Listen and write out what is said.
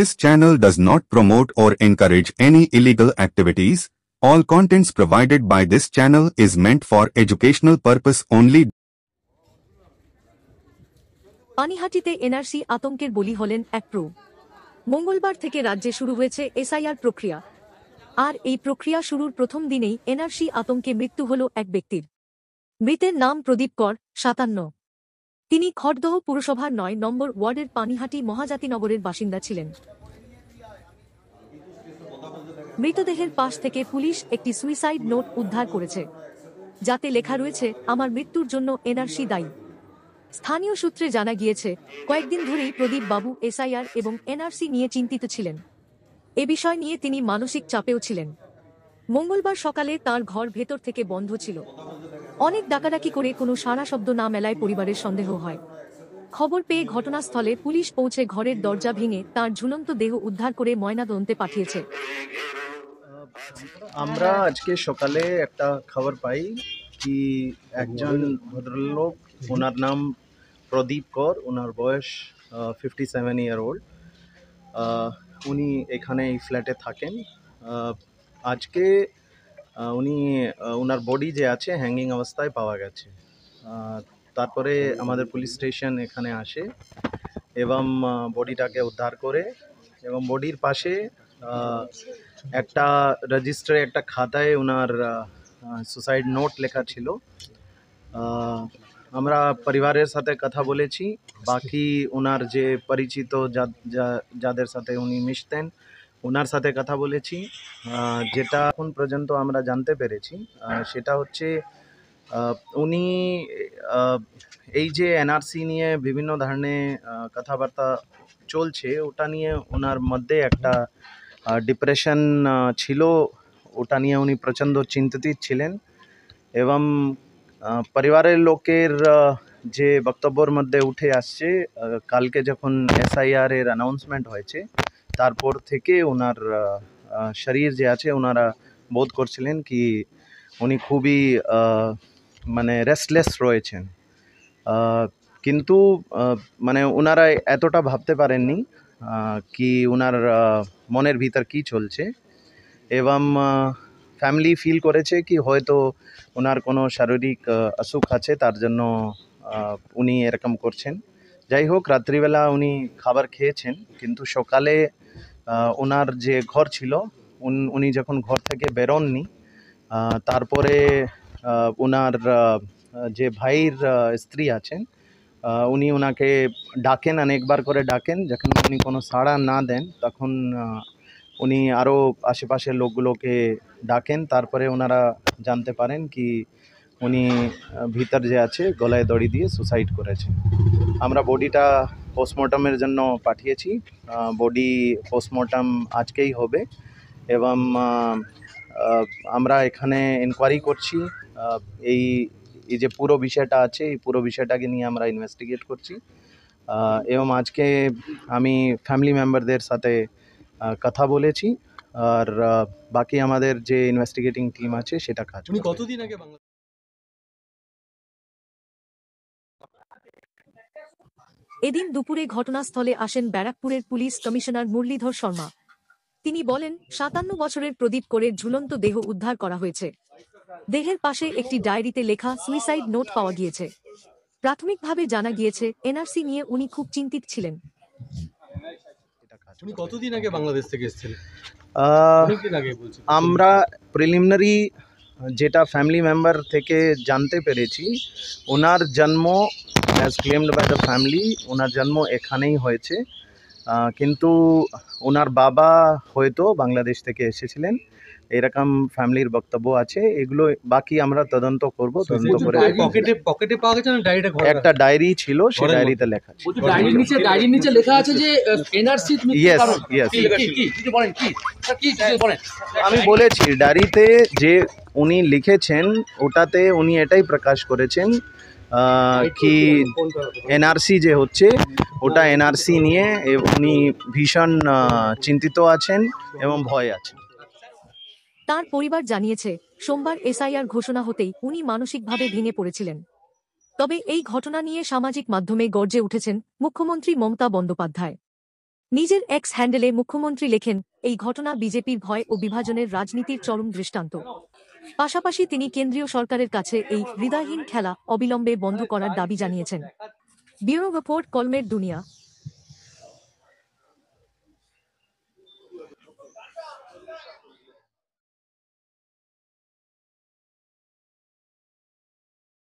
This channel does not promote or encourage any illegal activities. All contents provided by this channel is meant for educational purpose only. পানিহাটিতে NRC আতঙ্কের বলি হলেন এক pro. মঙ্গলবার থেকে রাজ্যে শুরু হয়েছে এসআইআর প্রক্রিয়া। আর এই প্রক্রিয়া শুরুর প্রথম দিনেই এনআরসি আতঙ্কে মৃত্যু হল এক ব্যক্তির। মৃতের নাম প্রদীপ কর, 57। তিনি খড়দহ পুরসভার ৯ নম্বর ওয়ার্ডের পানিহাটি মহাজাতিনগরের বাসিন্দা ছিলেন। মৃতদেহের পাশ থেকে পুলিশ একটি সুইসাইড নোট উদ্ধার করেছে, যাতে লেখা রয়েছে, আমার মৃত্যুর জন্য এনআরসি দায়ী। স্থানীয় সূত্রে জানা গিয়েছে, কয়েকদিন ধরেই প্রদীপ বাবু এসআইআর এবং এনআরসি নিয়ে চিন্তিত ছিলেন। এ বিষয় নিয়ে তিনি মানসিক চাপেও ছিলেন। মঙ্গলবার সকালে তার ঘর ভেতর থেকে বন্ধ ছিল। অনেক ডাকাডাকি করে কোনো সাড়া শব্দ না মেলায় পরিবারের সন্দেহ হয়। খবর পেয়ে ঘটনাস্থলে পুলিশ পৌঁছে ঘরের দরজা ভেঙে তার ঝুলন্ত দেহ উদ্ধার করে ময়নাতদন্তে পাঠিয়েছে। আমরা আজকে সকালে একটা খবর পাই কি একজন ভদ্রলোক, ওনার নাম প্রদীপ কর, ওনার বয়স 57 ইয়ার ওল্ড। উনি এখানে এই ফ্ল্যাটে থাকেন। আজকে উনি ওনার বডি যে আছে হ্যাঙ্গিং অবস্থায় পাওয়া গেছে। তারপরে আমাদের পুলিশ স্টেশন এখানে আসে এবং বডিটাকে উদ্ধার করে, এবং বডির পাশে একটা রেজিস্টারে একটা খাতায় ওনার সুসাইড নোট লেখা ছিল। আমরা পরিবারের সাথে কথা বলেছি, বাকি ওনার যে পরিচিত যাদের সাথে উনি মিশতেন ওনার সাথে কথা বলেছি। যেটা এখন পর্যন্ত আমরা জানতে পেরেছি সেটা হচ্ছে উনি এই যে এনআরসি নিয়ে বিভিন্ন ধরনের কথাবার্তা চলছে, ওটা নিয়ে ওনার মধ্যে একটা ডিপ্রেশন ছিল, ওটা নিয়ে উনি প্রচণ্ড চিন্তিত ছিলেন। এবং পরিবারের লোকের যে বক্তব্যের মধ্যে উঠে আসছে, কালকে যখন এসআইআর এর অ্যানাউন্সমেন্ট হয়েছে তারপর থেকে ওনার শরীর যে আছে ওনারা বোধ করছিলেন কি উনি খুবই মানে রেস্টলেস রয়েছেন। কিন্তু মানে ওনারা এতটা ভাবতে পারেননি কি ওনার মনের ভিতর কি চলছে, এবং ফ্যামিলি ফিল করেছে কি হয়তো ওনার কোনো শারীরিক অসুখ আছে, তার জন্য উনি এরকম করছেন। যাই হোক, রাত্রিবেলা উনি খাবার খেয়েছেন, কিন্তু সকালে ওনার যে ঘর ছিল উনি যখন ঘর থেকে বেরোননি, তারপরে ওনার যে ভাইয়ের স্ত্রী আছেন উনি ওনাকে ডাকেন, অনেকবার করে ডাকেন। যখন উনি কোনো সাড়া না দেন তখন উনি আরও আশেপাশের লোকগুলোকে ডাকেন। তারপরে ওনারা জানতে পারেন কি উনি ভিতর যে আছে গলায় দড়ি দিয়ে সুসাইড করেছেন। আমরা বডিটা পোস্টমর্টমের জন্য পাঠিয়েছি। বডি পোস্টমর্টম আজকেই হবে, এবং আমরা এখানে ইনকোয়ারি করছি। এই যে পুরো বিষয়টা আছে, এই পুরো বিষয়টাকে নিয়ে আমরা ইনভেস্টিগেট করছি। এবং আজকে আমি ফ্যামিলি মেম্বারদের সাথে কথা বলেছি, আর বাকি আমাদের যে ইনভেস্টিগেটিং টিম আছে সেটা কাজ করছে। কতদিন আগে এদিন দুপুরে ঘটনাস্থলে আসেন ব্যারাকপুরের পুলিশ কমিশনার মুরলীধর শর্মা। তিনি বলেন, 57 বছরের প্রদীপ করের ঝুলন্ত দেহ উদ্ধার করা হয়েছে। দেহের পাশে একটি ডায়েরিতে লেখা সুইসাইড নোট পাওয়া গিয়েছে। প্রাথমিকভাবে জানা গিয়েছে এনআরসি নিয়ে উনি খুব চিন্তিত ছিলেন। কতদিন আগে বাংলাদেশ থেকে এসেছিলেন? আমরা প্রিলিমিনারি যেটা ফ্যামিলি মেম্বার থেকে জানতে পেরেছি, ওনার জন্ম as claimed by the family, ওনার জন্ম এখানেই হয়েছে, কিন্তু ওনার বাবা হয়তো বাংলাদেশ থেকে এসেছিলেন, এরকম ফ্যামিলির বক্তব্য আছে। এগুলো বাকি আমরা তদন্ত করব। তদন্ত করে পকেটে পাওয়া গেছে না ডায়েরিটা? একটা ডায়েরি ছিল, সেই ডায়েরিতে লেখা ছিল। ডায়েরির নিচে লেখা আছে যে এনআরসি। ইয়েস ইয়েস, আমি বলেছি ডায়েরিতে যে উনি লিখেছেন ওটাতে উনি এটাই প্রকাশ করেছেন কি এনআরসি যে হচ্ছে ওটা এনআরসি নিয়ে উনি ভীষণ চিন্তিত আছেন এবং ভয় আছেন। তার পরিবার জানিয়েছে, সোমবার এসআইআর ঘোষণা হতেই উনি মানসিকভাবে ভেঙে পড়েছিলেন। তবে এই ঘটনা নিয়ে সামাজিক মাধ্যমে গর্জে উঠেছেন মুখ্যমন্ত্রী মমতা বন্দ্যোপাধ্যায়। নিজের এক্স হ্যান্ডেলে মুখ্যমন্ত্রী লেখেন, এই ঘটনা বিজেপির ভয় ও বিভাজনের রাজনীতির চরম দৃষ্টান্ত। পাশাপাশি তিনি কেন্দ্রীয় সরকারের কাছে এই হৃদয়হীন খেলা অবিলম্বে বন্ধ করার দাবি জানিয়েছেন। ব্যুরো রিপোর্ট, কলমের দুনিয়া।